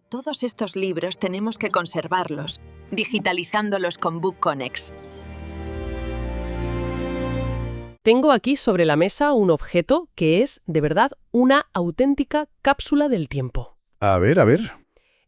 Todos estos libros tenemos que conservarlos, digitalizándolos con BookConnex. Tengo aquí sobre la mesa un objeto que es, de verdad, una auténtica cápsula del tiempo. A ver, a ver.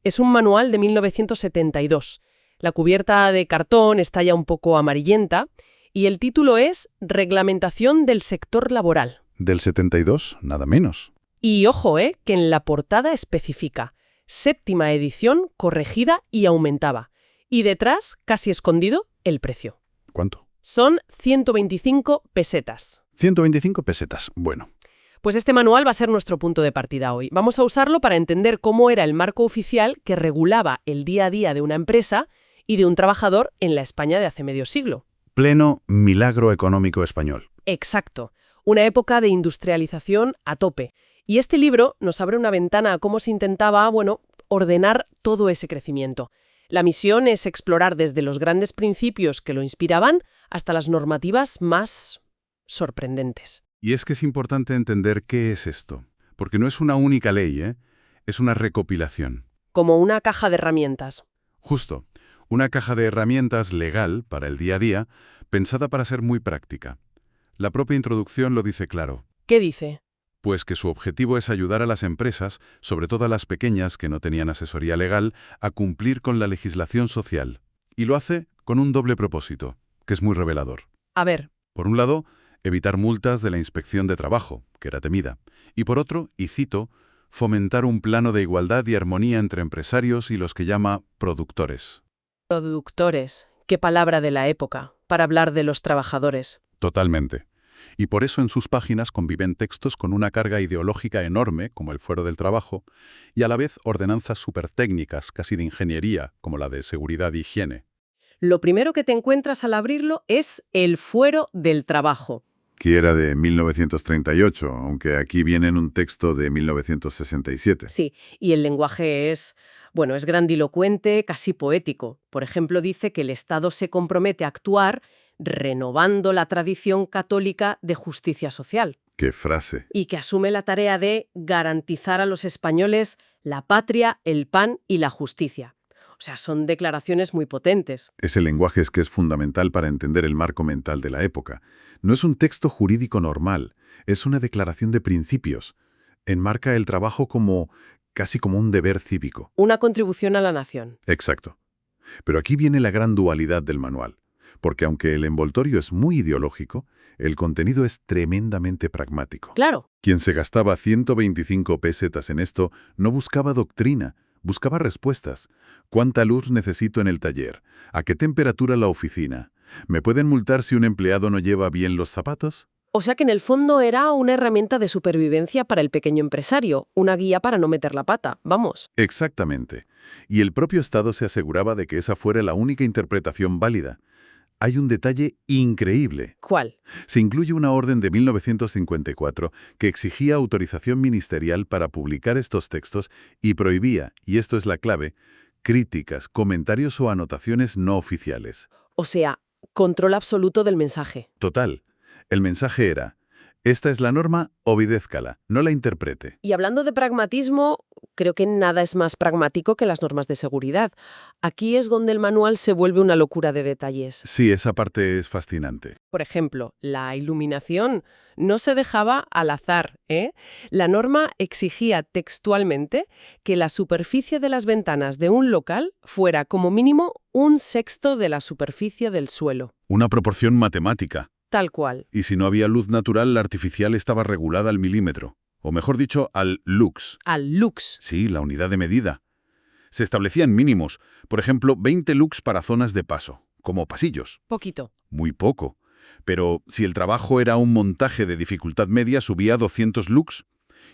Es un manual de 1972. La cubierta de cartón está ya un poco amarillenta y el título es Reglamentación del sector laboral. Del 72, nada menos. Y ojo, que en la portada especifica 7ª edición corregida y aumentaba. Y detrás, casi escondido, el precio. ¿Cuánto? Son 125 pesetas. 125 pesetas. Bueno. Pues este manual va a ser nuestro punto de partida hoy. Vamos a usarlo para entender cómo era el marco oficial que regulaba el día a día de una empresa y de un trabajador en la España de hace medio siglo. Pleno milagro económico español. Exacto. Una época de industrialización a tope. Y este libro nos abre una ventana a cómo se intentaba, ordenar todo ese crecimiento. La misión es explorar desde los grandes principios que lo inspiraban hasta las normativas más sorprendentes. Y es que es importante entender qué es esto, porque no es una única ley, es una recopilación. Como una caja de herramientas. Justo, una caja de herramientas legal para el día a día, pensada para ser muy práctica. La propia introducción lo dice claro. ¿Qué dice? Pues que su objetivo es ayudar a las empresas, sobre todo a las pequeñas que no tenían asesoría legal, a cumplir con la legislación social. Y lo hace con un doble propósito, que es muy revelador. A ver. Por un lado, evitar multas de la Inspección de Trabajo, que era temida. Y por otro, y cito, fomentar un plano de igualdad y armonía entre empresarios y los que llama productores. Productores. Qué palabra de la época, para hablar de los trabajadores. Totalmente. Y por eso en sus páginas conviven textos con una carga ideológica enorme, como el Fuero del Trabajo, y a la vez ordenanzas supertécnicas, casi de ingeniería, como la de seguridad y higiene. Lo primero que te encuentras al abrirlo es el Fuero del Trabajo. Que era de 1938, aunque aquí viene en un texto de 1967. Sí, y el lenguaje es grandilocuente, casi poético. Por ejemplo, dice que el Estado se compromete a actuar renovando la tradición católica de justicia social. ¡Qué frase! Y que asume la tarea de garantizar a los españoles la patria, el pan y la justicia. O sea, son declaraciones muy potentes. Ese lenguaje es que es fundamental para entender el marco mental de la época. No es un texto jurídico normal, es una declaración de principios. Enmarca el trabajo casi como un deber cívico. Una contribución a la nación. Exacto. Pero aquí viene la gran dualidad del manual. Porque aunque el envoltorio es muy ideológico, el contenido es tremendamente pragmático. Claro. Quien se gastaba 125 pesetas en esto no buscaba doctrina, buscaba respuestas. ¿Cuánta luz necesito en el taller? ¿A qué temperatura la oficina? ¿Me pueden multar si un empleado no lleva bien los zapatos? O sea que en el fondo era una herramienta de supervivencia para el pequeño empresario, una guía para no meter la pata, vamos. Exactamente. Y el propio Estado se aseguraba de que esa fuera la única interpretación válida. Hay un detalle increíble. ¿Cuál? Se incluye una orden de 1954 que exigía autorización ministerial para publicar estos textos y prohibía, y esto es la clave, críticas, comentarios o anotaciones no oficiales. O sea, control absoluto del mensaje. Total. El mensaje era: esta es la norma, obedézcala, no la interprete. Y hablando de pragmatismo, creo que nada es más pragmático que las normas de seguridad. Aquí es donde el manual se vuelve una locura de detalles. Sí, esa parte es fascinante. Por ejemplo, la iluminación no se dejaba al azar, La norma exigía textualmente que la superficie de las ventanas de un local fuera como mínimo 1/6 de la superficie del suelo. Una proporción matemática. Tal cual. Y si no había luz natural, la artificial estaba regulada al milímetro. O mejor dicho, al lux. Al lux. Sí, la unidad de medida. Se establecían mínimos, por ejemplo, 20 lux para zonas de paso, como pasillos. Poquito. Muy poco. Pero si el trabajo era un montaje de dificultad media, subía a 200 lux.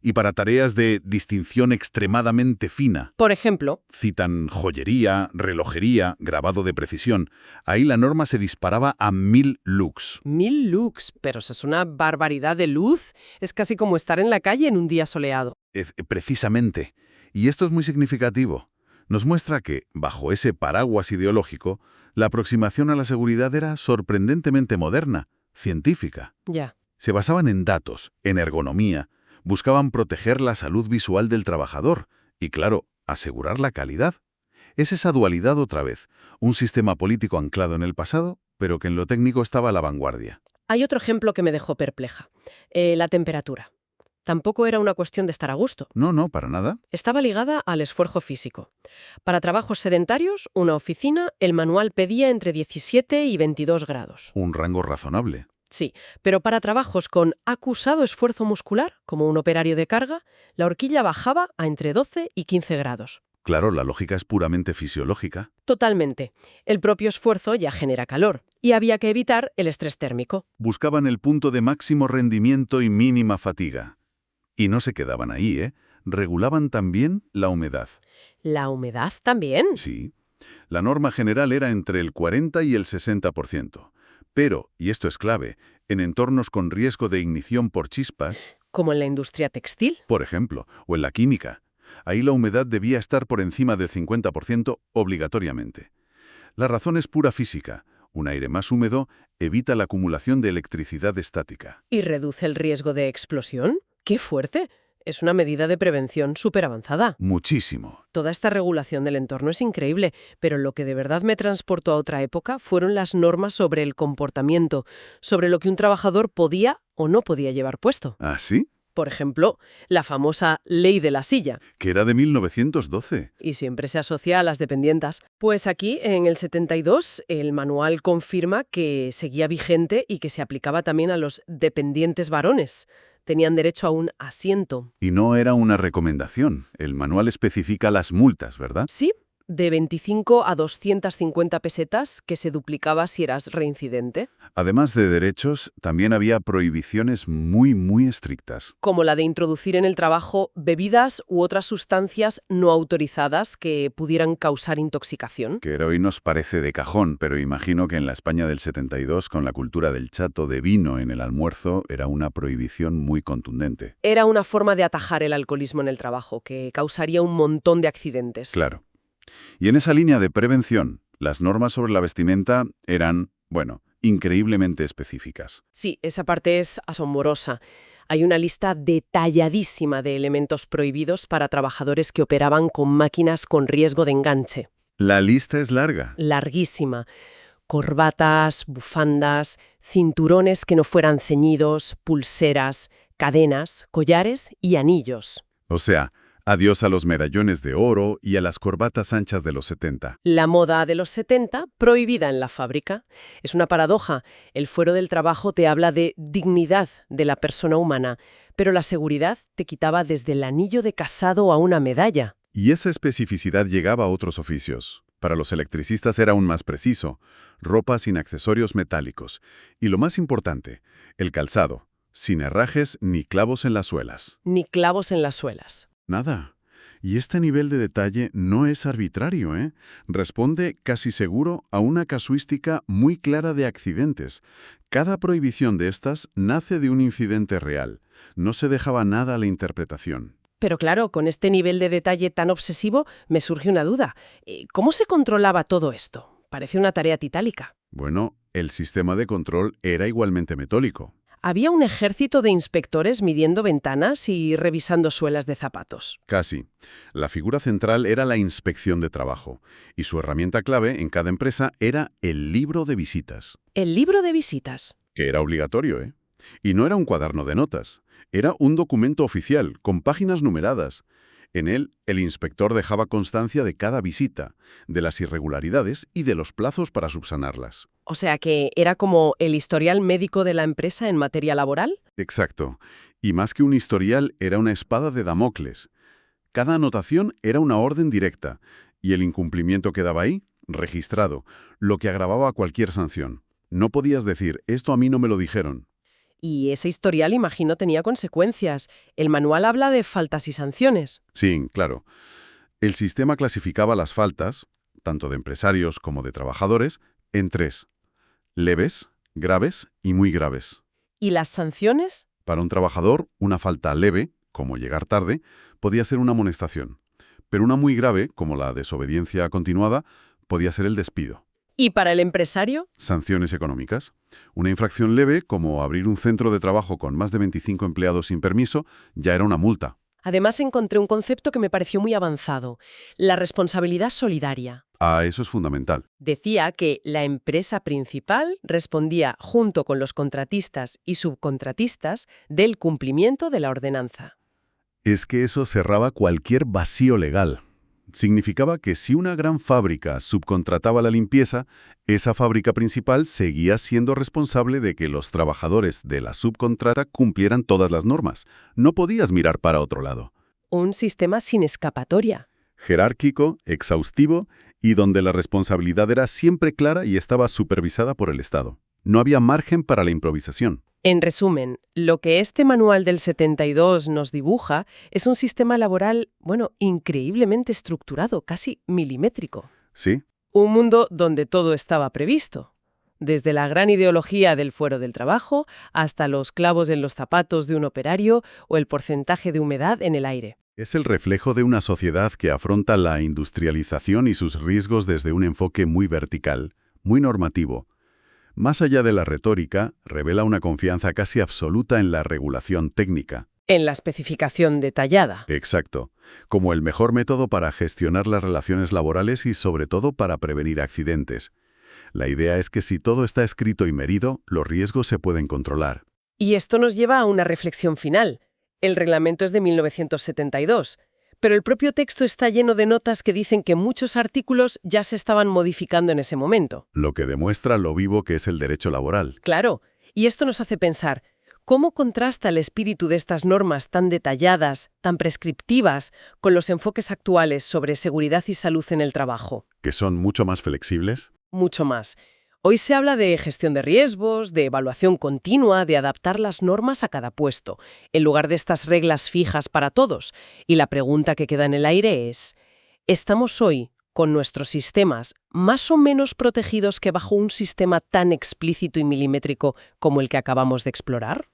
Y para tareas de distinción extremadamente fina. Por ejemplo. Citan joyería, relojería, grabado de precisión. Ahí la norma se disparaba a 1000 lux. 1000 lux, pero eso es una barbaridad de luz. Es casi como estar en la calle en un día soleado. Precisamente. Y esto es muy significativo. Nos muestra que, bajo ese paraguas ideológico, la aproximación a la seguridad era sorprendentemente moderna, científica. Ya. Se basaban en datos, en ergonomía, buscaban proteger la salud visual del trabajador y, claro, asegurar la calidad. Es esa dualidad otra vez, un sistema político anclado en el pasado, pero que en lo técnico estaba a la vanguardia. Hay otro ejemplo que me dejó perpleja. La temperatura. Tampoco era una cuestión de estar a gusto. No, para nada. Estaba ligada al esfuerzo físico. Para trabajos sedentarios, una oficina, el manual pedía entre 17 y 22 grados. Un rango razonable. Sí, pero para trabajos con acusado esfuerzo muscular, como un operario de carga, la horquilla bajaba a entre 12 y 15 grados. Claro, la lógica es puramente fisiológica. Totalmente. El propio esfuerzo ya genera calor, y había que evitar el estrés térmico. Buscaban el punto de máximo rendimiento y mínima fatiga. Y no se quedaban ahí, ¿eh? Regulaban también la humedad. ¿La humedad también? Sí. La norma general era entre el 40 y el 60%. Pero, y esto es clave, en entornos con riesgo de ignición por chispas, ¿Como en la industria textil? por ejemplo, o en la química, ahí la humedad debía estar por encima del 50% obligatoriamente. La razón es pura física. Un aire más húmedo evita la acumulación de electricidad estática. ¿Y reduce el riesgo de explosión? ¡Qué fuerte! Es una medida de prevención súper avanzada. Muchísimo. Toda esta regulación del entorno es increíble, pero lo que de verdad me transportó a otra época fueron las normas sobre el comportamiento, sobre lo que un trabajador podía o no podía llevar puesto. ¿Ah, sí? Por ejemplo, la famosa ley de la silla, Que era de 1912. y siempre se asocia a las dependientas. Pues aquí, en el 72, el manual confirma que seguía vigente y que se aplicaba también a los dependientes varones. Tenían derecho a un asiento. Y no era una recomendación. El manual especifica las multas, ¿verdad? Sí, de 25 a 250 pesetas, que se duplicaba si eras reincidente. Además de derechos, también había prohibiciones muy estrictas. Como la de introducir en el trabajo bebidas u otras sustancias no autorizadas que pudieran causar intoxicación. Que hoy nos parece de cajón, pero imagino que en la España del 72, con la cultura del chato de vino en el almuerzo, era una prohibición muy contundente. Era una forma de atajar el alcoholismo en el trabajo, que causaría un montón de accidentes. Claro. Y en esa línea de prevención, las normas sobre la vestimenta eran, increíblemente específicas. Sí, esa parte es asombrosa. Hay una lista detalladísima de elementos prohibidos para trabajadores que operaban con máquinas con riesgo de enganche. La lista es larga. Larguísima. Corbatas, bufandas, cinturones que no fueran ceñidos, pulseras, cadenas, collares y anillos. O sea, adiós a los medallones de oro y a las corbatas anchas de los 70. La moda de los 70, prohibida en la fábrica. Es una paradoja. El fuero del trabajo te habla de dignidad de la persona humana, pero la seguridad te quitaba desde el anillo de casado a una medalla. Y esa especificidad llegaba a otros oficios. Para los electricistas era aún más preciso, ropa sin accesorios metálicos. Y lo más importante, el calzado, sin herrajes ni clavos en las suelas. Ni clavos en las suelas. Nada. Y este nivel de detalle no es arbitrario, ¿eh? Responde casi seguro a una casuística muy clara de accidentes. Cada prohibición de estas nace de un incidente real. No se dejaba nada a la interpretación. Pero claro, con este nivel de detalle tan obsesivo, me surge una duda. ¿Cómo se controlaba todo esto? Parece una tarea titálica. Bueno, el sistema de control era igualmente metódico. Había un ejército de inspectores midiendo ventanas y revisando suelas de zapatos. Casi. La figura central era la inspección de trabajo, y su herramienta clave en cada empresa era el libro de visitas. El libro de visitas. Que era obligatorio, ¿eh? Y no era un cuaderno de notas. Era un documento oficial, con páginas numeradas. En él, el inspector dejaba constancia de cada visita, de las irregularidades y de los plazos para subsanarlas. O sea que era como el historial médico de la empresa en materia laboral. Exacto. Y más que un historial, era una espada de Damocles. Cada anotación era una orden directa, y el incumplimiento quedaba ahí, registrado, lo que agravaba cualquier sanción. No podías decir, esto a mí no me lo dijeron. Y ese historial, imagino, tenía consecuencias. El manual habla de faltas y sanciones. Sí, claro. El sistema clasificaba las faltas, tanto de empresarios como de trabajadores, en 3. Leves, graves y muy graves. ¿Y las sanciones? Para un trabajador, una falta leve, como llegar tarde, podía ser una amonestación. Pero una muy grave, como la desobediencia continuada, podía ser el despido. ¿Y para el empresario? Sanciones económicas. Una infracción leve, como abrir un centro de trabajo con más de 25 empleados sin permiso, ya era una multa. Además, encontré un concepto que me pareció muy avanzado, la responsabilidad solidaria. Ah, eso es fundamental. Decía que la empresa principal respondía, junto con los contratistas y subcontratistas, del cumplimiento de la ordenanza. Es que eso cerraba cualquier vacío legal. Significaba que si una gran fábrica subcontrataba la limpieza, esa fábrica principal seguía siendo responsable de que los trabajadores de la subcontrata cumplieran todas las normas. No podías mirar para otro lado. Un sistema sin escapatoria. Jerárquico, exhaustivo y donde la responsabilidad era siempre clara y estaba supervisada por el Estado. No había margen para la improvisación. En resumen, lo que este manual del 72 nos dibuja es un sistema laboral, increíblemente estructurado, casi milimétrico. ¿Sí? Un mundo donde todo estaba previsto. Desde la gran ideología del fuero del trabajo hasta los clavos en los zapatos de un operario o el porcentaje de humedad en el aire. Es el reflejo de una sociedad que afronta la industrialización y sus riesgos desde un enfoque muy vertical, muy normativo. Más allá de la retórica, revela una confianza casi absoluta en la regulación técnica. En la especificación detallada. Exacto, como el mejor método para gestionar las relaciones laborales y sobre todo para prevenir accidentes. La idea es que si todo está escrito y medido, los riesgos se pueden controlar. Y esto nos lleva a una reflexión final. El reglamento es de 1972, pero el propio texto está lleno de notas que dicen que muchos artículos ya se estaban modificando en ese momento. Lo que demuestra lo vivo que es el derecho laboral. Claro, y esto nos hace pensar, ¿cómo contrasta el espíritu de estas normas tan detalladas, tan prescriptivas, con los enfoques actuales sobre seguridad y salud en el trabajo? ¿Que son mucho más flexibles? Mucho más. Hoy se habla de gestión de riesgos, de evaluación continua, de adaptar las normas a cada puesto, en lugar de estas reglas fijas para todos. Y la pregunta que queda en el aire es, ¿estamos hoy, con nuestros sistemas, más o menos protegidos que bajo un sistema tan explícito y milimétrico como el que acabamos de explorar?